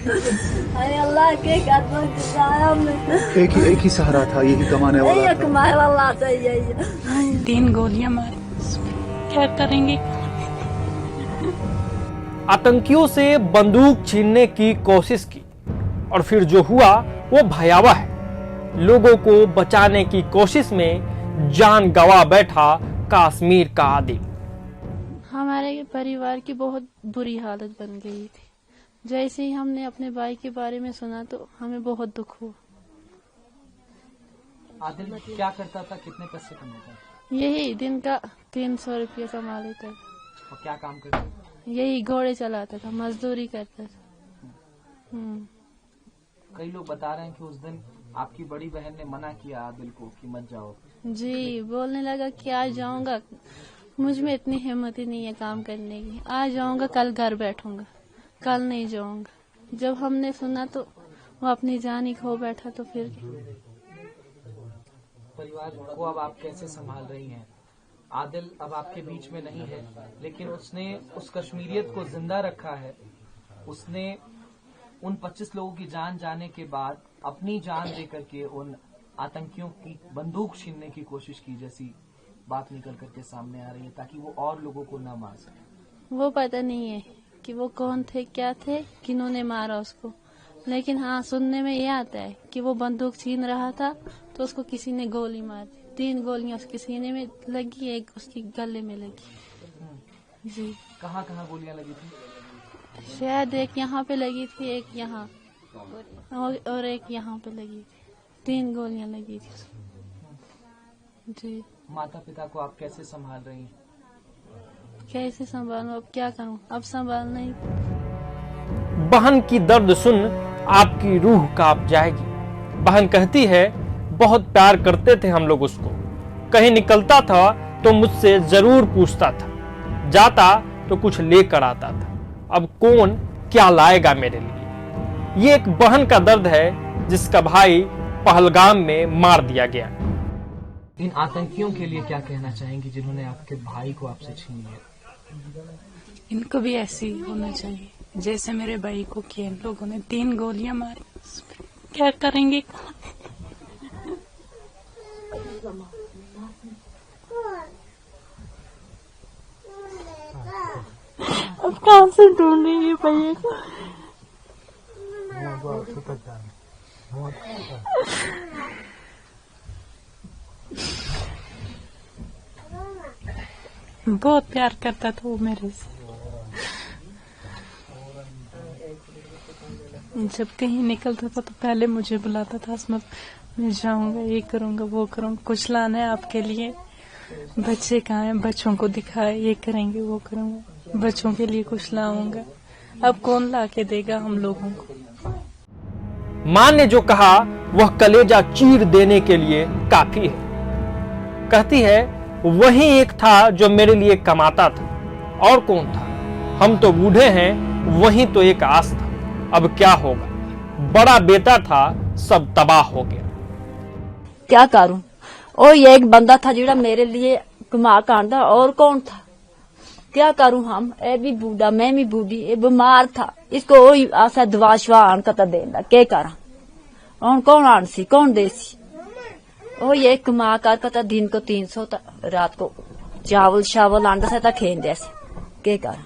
अरे अल्लाह के कसम एक ही सहारा था, यही कमाने वाला था। कमाए वाला चाहिए। 3 गोलियां मारी, क्या करेंगे। आतंकियों से बंदूक छीनने की कोशिश की और फिर जो हुआ वो भयावह है। लोगों को बचाने की कोशिश में जान गंवा बैठा कश्मीर का आदिल। हमारे परिवार की बहुत बुरी हालत बन गई थी। जैसे ही हमने अपने भाई के बारे में सुना तो हमें बहुत दुख हुआ। आदिल क्या करता था, कितने पैसे कमाता था? यही दिन का 300 रुपया कमा लेता था। और क्या काम करता था? यही घोड़े चलाता था, मजदूरी करता था। कई लोग बता रहे हैं कि उस दिन आपकी बड़ी बहन ने मना किया आदिल को कि मत जाओ। जी, बोलने लगा कि आज जाऊंगा, मुझ में इतनी हिम्मत ही नहीं है काम करने की। आज जाऊंगा, कल घर बैठूंगा, कल नहीं जाऊंगा। जब हमने सुना तो वो अपनी जान ही खो बैठा। तो फिर परिवार को अब आप कैसे संभाल रही हैं? आदिल अब आपके बीच में नहीं है, लेकिन उसने उस कश्मीरियत को जिंदा रखा है। उसने उन 25 लोगों की जान जाने के बाद अपनी जान देकर के उन आतंकियों की बंदूक छीनने की कोशिश की, जैसी बात निकल करके सामने आ रही है, ताकि वो और लोगों को न मार सके। वो पता नहीं है कि वो कौन थे, क्या थे, किन्होंने मारा उसको। लेकिन हाँ, सुनने में ये आता है कि वो बंदूक छीन रहा था तो उसको किसी ने गोली मार दी। 3 गोलियां उसके सीने में लगी, एक उसके गले में लगी। जी। कहाँ कहाँ गोलियां लगी थी? शायद एक यहाँ पे लगी थी, एक यहाँ और एक यहाँ पे लगी थी। 3 गोलियां लगी थी उसको। जी। माता पिता को आप कैसे संभाल रही हैं? कैसे संभालूं, अब क्या करूं, अब संभाल नहीं। बहन की दर्द सुन आपकी रूह कांप जाएगी। बहन कहती है बहुत प्यार करते थे हम लोग उसको। कहीं निकलता था तो मुझसे जरूर पूछता था, जाता तो कुछ लेकर आता था। अब कौन क्या लाएगा मेरे लिए। ये एक बहन का दर्द है जिसका भाई पहलगाम में मार दिया गया। इन आतंकियों के लिए क्या कहना चाहेंगी जिन्होंने आपके भाई को आपसे छीन लिया? इनको भी ऐसे ही होना चाहिए जैसे मेरे भाई को किया। इन लोगों ने 3 गोलियां मारी, क्या करेंगे। अब कहाँ से ढूंढेंगे भैया को। बहुत प्यार करता था वो मेरे से। जब कहीं निकलता था तो पहले मुझे बुलाता था, असमत मैं जाऊंगा, ये करूंगा, वो करूंगा, कुछ लाना है आपके लिए, बच्चे कहाँ हैं, बच्चों को दिखाए, ये करेंगे, वो करूंगा, बच्चों के लिए कुछ लाऊंगा। अब कौन ला के देगा हम लोगों को। मां ने जो कहा वह कलेजा चीर देने के लिए काफी है। कहती है वही एक था जो मेरे लिए कमाता था, और कौन था। हम तो बूढ़े हैं, वही तो एक आस था। अब क्या होगा, बड़ा बेटा था, सब तबाह हो गया। क्या करूं, और ये एक बंदा था जिड़ा मेरे लिए कमा कांदा, और कौन था। क्या करूं हम, ए भी बूढ़ा, मैं भी बूढ़ी, ये बीमार था, इसको वही आशा दवा शवा आन का देना, क्या करा। और कौन आनसी, कौन देसी। ओ ये कमा कर पता दिन को 300 रात को चावल शावल आंदा से खेन जैसे, क्या करा।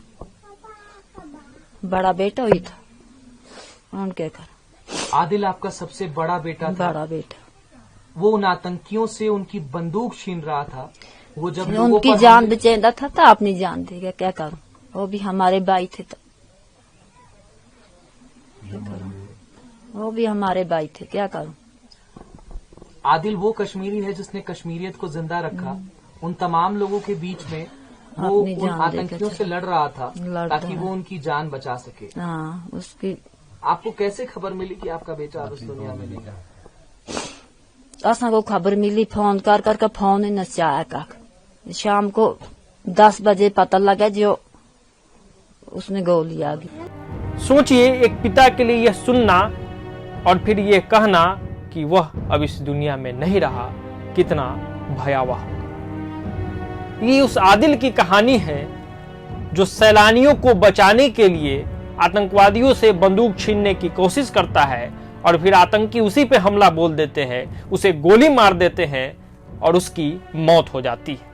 बड़ा बेटा हुई था, और क्या करा। आदिल आपका सबसे बड़ा बेटा था। बड़ा बेटा, वो उन आतंकियों से उनकी बंदूक छीन रहा था। वो जब उनकी जान बचेंदा था तो अपनी जान देगा, क्या करूं। वो भी हमारे भाई थे, तो वो भी हमारे भाई थे, क्या करूं। आदिल वो कश्मीरी है जिसने कश्मीरियत को जिंदा रखा। उन तमाम लोगों के बीच में वो उन आतंकियों से लड़ रहा था ताकि वो उनकी जान बचा सके। हाँ, उसकी आपको कैसे खबर मिली कि आपका बेटा अब इस दुनिया में नहीं रहा? असा को खबर मिली, फोन कर कर फोन ही नचाया का। शाम को 10 बजे पता लगा जो उसमें गोली आ गई। सोचिए एक पिता के लिए यह सुनना और फिर यह कहना कि वह अब इस दुनिया में नहीं रहा, कितना भयावह होगा। ये उस आदिल की कहानी है जो सैलानियों को बचाने के लिए आतंकवादियों से बंदूक छीनने की कोशिश करता है और फिर आतंकी उसी पे हमला बोल देते हैं, उसे गोली मार देते हैं और उसकी मौत हो जाती है।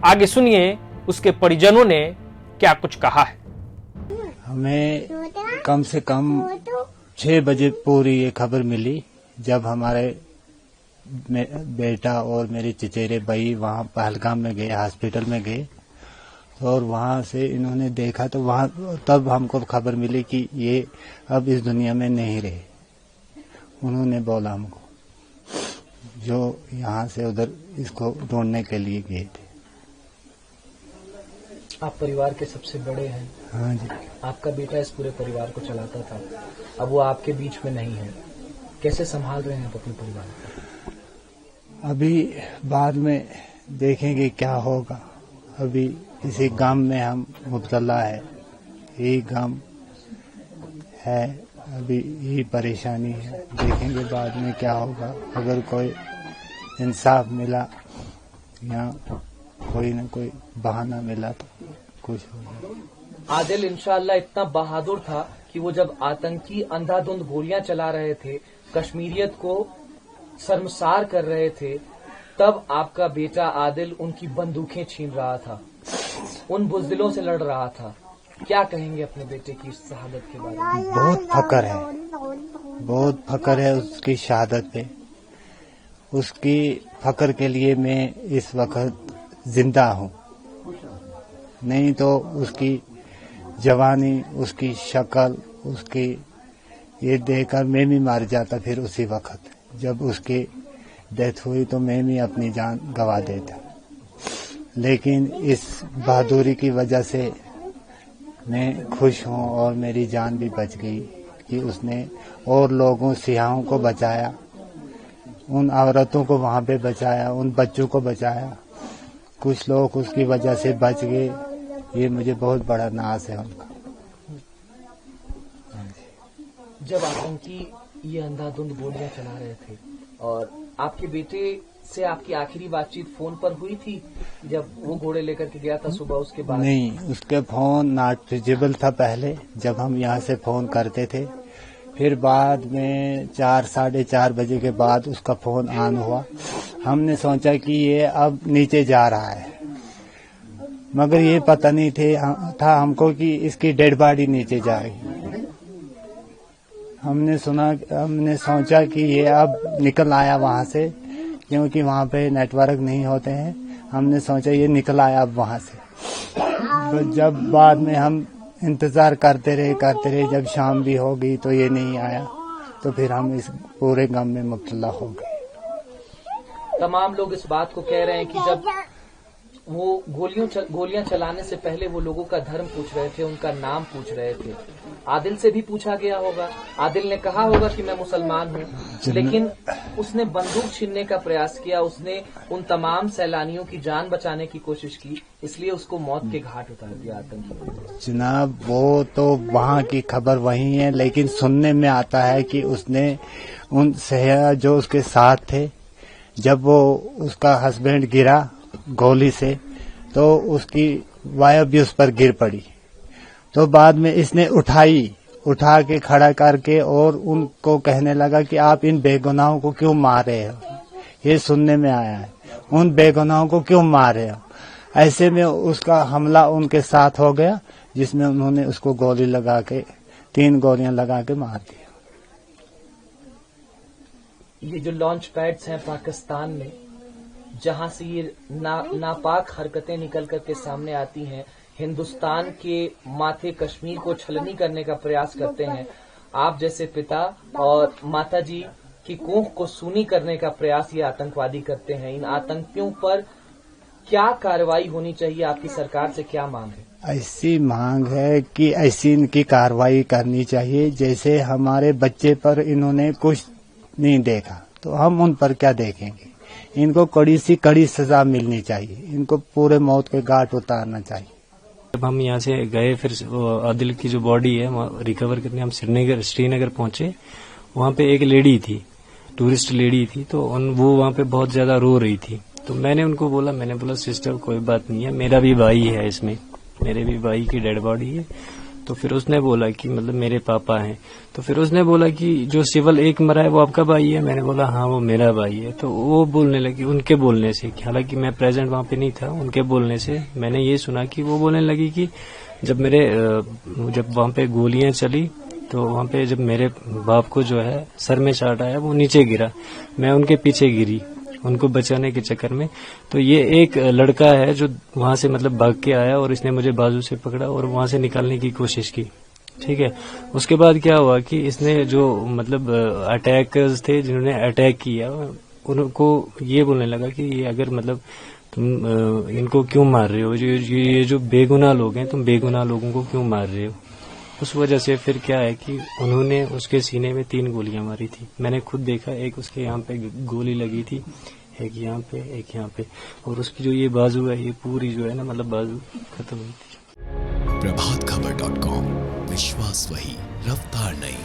आगे सुनिए उसके परिजनों ने क्या कुछ कहा है। हमें कम से कम 6 बजे पूरी ये खबर मिली, जब हमारे बेटा और मेरे चचेरे भाई वहाँ पहलगाम में गए, हॉस्पिटल में गए, और वहाँ से इन्होंने देखा तो वहाँ तब हमको खबर मिली कि ये अब इस दुनिया में नहीं रहे। उन्होंने बोला हमको, जो यहाँ से उधर इसको ढूंढने के लिए गए थे। आप परिवार के सबसे बड़े हैं। हाँ जी। आपका बेटा इस पूरे परिवार को चलाता था, अब वो आपके बीच में नहीं है, कैसे संभाल रहे हैं आप अपने परिवार को? अभी बाद में देखेंगे क्या होगा। अभी इसी गम में हम मुब्तला है, यही गम है, अभी यही परेशानी है। देखेंगे बाद में क्या होगा। अगर कोई इंसाफ मिला या कोई न कोई बहाना मिला तो कुछ होगा। आदिल इंशाअल्लाह इतना बहादुर था कि वो जब आतंकी अंधाधुंध गोलियां चला रहे थे, कश्मीरियत को शर्मसार कर रहे थे, तब आपका बेटा आदिल उनकी बंदूकें छीन रहा था, उन बुज़दिलों से लड़ रहा था। क्या कहेंगे अपने बेटे की इस शहादत के बारे में? बहुत फक्र है, बहुत फक्र है उसकी शहादत पे। उसकी फक्र के लिए मैं इस वक्त जिंदा हूँ, नहीं तो उसकी जवानी, उसकी शक्ल, उसकी ये देखकर मैं भी मर जाता। फिर उसी वक्त जब उसकी डेथ हुई तो मैं भी अपनी जान गंवा देता। लेकिन इस बहादुरी की वजह से मैं खुश हूँ और मेरी जान भी बच गई कि उसने और लोगों, सियाहों को बचाया, उन औरतों को वहाँ पे बचाया, उन बच्चों को बचाया। कुछ लोग उसकी वजह से बच गए, ये मुझे बहुत बड़ा नाज है उनका। जब आतंकी ये अंधाधुंध गोलियां चला रहे थे और आपके बेटे से आपकी आखिरी बातचीत फोन पर हुई थी, जब वो घोड़े लेकर के गया था सुबह, उसके बाद? नहीं, उसके फोन नॉट रिचेबल था पहले, जब हम यहाँ से फोन करते थे। फिर बाद में 4, 4:30 बजे के बाद उसका फोन ऑन हुआ। हमने सोचा कि ये अब नीचे जा रहा है, मगर ये पता नहीं था हमको कि इसकी डेड बॉडी नीचे जाएगी। हमने सोचा कि ये अब निकल आया वहाँ से, क्योंकि वहाँ पे नेटवर्क नहीं होते हैं। हमने सोचा ये निकल आया अब वहाँ से। तो जब बाद में हम इंतजार करते रहे, जब शाम भी हो गई तो ये नहीं आया, तो फिर हम इस पूरे गम में मुब्तला हो गए। तमाम लोग इस बात को कह रहे हैं कि जब वो गोलियां चलाने से पहले वो लोगों का धर्म पूछ रहे थे, उनका नाम पूछ रहे थे। आदिल से भी पूछा गया होगा, आदिल ने कहा होगा कि मैं मुसलमान हूँ, लेकिन उसने बंदूक छीनने का प्रयास किया, उसने उन तमाम सैलानियों की जान बचाने की कोशिश की, इसलिए उसको मौत के घाट उतार दिया आतंकी। जनाब, वो तो वहाँ की खबर वही है, लेकिन सुनने में आता है कि उसने उन सैया जो उसके साथ थे, जब वो उसका हस्बैंड गिरा गोली से, तो उसकी वाइफ भी उस पर गिर पड़ी। तो बाद में इसने उठा के खड़ा करके और उनको कहने लगा कि आप इन बेगुनाहों को क्यों मार रहे हो। ये सुनने में आया है, उन बेगुनाहों को क्यों मार रहे हो। ऐसे में उसका हमला उनके साथ हो गया, जिसमें उन्होंने उसको गोली लगा के 3 गोलियां लगा के मार दिया। ये जो लॉन्च पैड्स हैं पाकिस्तान में, जहां से ये नापाक हरकतें निकल करके सामने आती हैं, हिंदुस्तान के माथे कश्मीर को छलनी करने का प्रयास करते हैं, आप जैसे पिता और माता जी की कोख को सूनी करने का प्रयास ये आतंकवादी करते हैं। इन आतंकियों पर क्या कार्रवाई होनी चाहिए? आपकी सरकार से क्या मांग है? ऐसी मांग है कि ऐसी इनकी कार्रवाई करनी चाहिए। जैसे हमारे बच्चे पर इन्होंने कुछ नहीं देखा, तो हम उन पर क्या देखेंगे। इनको कड़ी से कड़ी सजा मिलनी चाहिए, इनको पूरे मौत के घाट उतारना चाहिए। जब हम यहाँ से गए, फिर आदिल की जो बॉडी है रिकवर करने हम श्रीनगर पहुंचे। वहाँ पे एक लेडी थी, टूरिस्ट लेडी थी, तो वो वहाँ पे बहुत ज्यादा रो रही थी। तो मैंने उनको बोला सिस्टर कोई बात नहीं है, मेरा भी भाई है इसमें, मेरे भी भाई की डेड बॉडी है, तो फिर उसने बोला कि मतलब मेरे पापा हैं। तो फिर उसने बोला कि जो सिविल एक मरा है वो आपका भाई है। मैंने बोला हाँ वो मेरा भाई है। तो वो बोलने लगी, उनके बोलने से, हालांकि मैं प्रेजेंट वहाँ पे नहीं था, उनके बोलने से मैंने ये सुना कि वो बोलने लगी कि जब वहाँ पे गोलियां चली तो वहाँ पे जब मेरे बाप को जो है सर में शॉट आया, वो नीचे गिरा, मैं उनके पीछे गिरी उनको बचाने के चक्कर में। तो ये एक लड़का है जो वहां से मतलब भाग के आया और इसने मुझे बाजू से पकड़ा और वहां से निकालने की कोशिश की। ठीक है, उसके बाद क्या हुआ कि इसने जो मतलब अटैकर्स थे जिन्होंने अटैक किया, उनको ये बोलने लगा कि ये अगर मतलब तुम इनको क्यों मार रहे हो, ये जो बेगुनाह लोग हैं, तुम बेगुनाह लोगों को क्यों मार रहे हो। उस वजह से फिर क्या है कि उन्होंने उसके सीने में 3 गोलियां मारी थी। मैंने खुद देखा, एक उसके यहाँ पे गोली लगी थी, एक यहाँ पे, एक यहाँ पे, और उसकी जो ये बाजू है, ये पूरी जो है ना मतलब बाजू खत्म हुई थी। प्रभातखबर.com, विश्वास वही, रफ्तार नहीं।